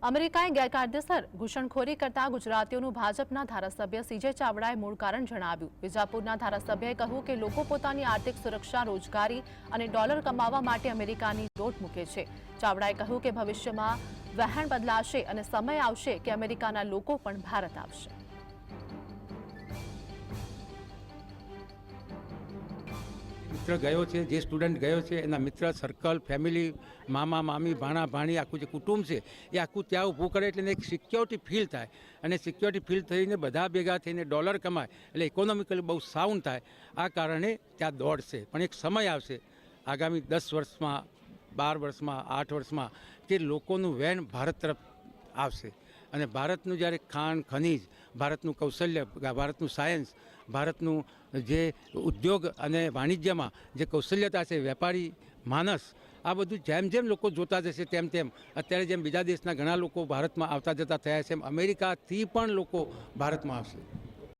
અમેરિકાએ ગેરકાયદેસર ઘૂસણખોરી કરતા ગુજરાતીઓનું ભાજપના ધારાસભ્ય સીજે ચાવડાએ મૂળ કારણ જણાવ્યું। વિજાપુરના ધારાસભ્યએ કહ્યું કે લોકો પોતાની આર્થિક સુરક્ષા, રોજગારી અને ડોલર કમાવા માટે અમેરિકાની દોટ મૂકે છે। ચાવડાએ કહ્યું કે ભવિષ્યમાં વહેણ બદલાશે અને સમય આવશે કે અમેરિકાના લોકો પણ ભારત આવશે। મિત્ર ગયો છે, જે સ્ટુડન્ટ ગયો છે એના મિત્ર સર્કલ, ફેમિલી, મામા મામી, ભાણા ભાણી, આખું જે કુટુંબ છે એ આખું ત્યાં ઊભું કરે એટલે એક સિક્યોરિટી ફીલ થાય અને સિક્યોરિટી ફીલ થઈને બધા ભેગા થઈને ડોલર કમાય એટલે ઇકોનોમિકલી બહુ સાઉન્ડ થાય। આ કારણે ત્યાં દોડશે, પણ એક સમય આવશે આગામી 10 વર્ષમાં, 12 વર્ષમાં, 8 વર્ષમાં કે લોકોનું વેણ ભારત તરફ આવશે અને ભારતનું જ્યારે ખાણ ખનીજ, ભારતનું કૌશલ્ય, ભારતનું સાયન્સ, ભારતનું જે ઉદ્યોગ અને વાણિજ્યમાં જે કૌશલ્યતા છે, વેપારી માનસ, આ બધું જેમ જેમ લોકો જોતા જશે તેમ તેમ અત્યારે જેમ બીજા દેશના ઘણા લોકો ભારતમાં આવતા જતા થયા છે, એમ અમેરિકાથી પણ લોકો ભારતમાં આવશે।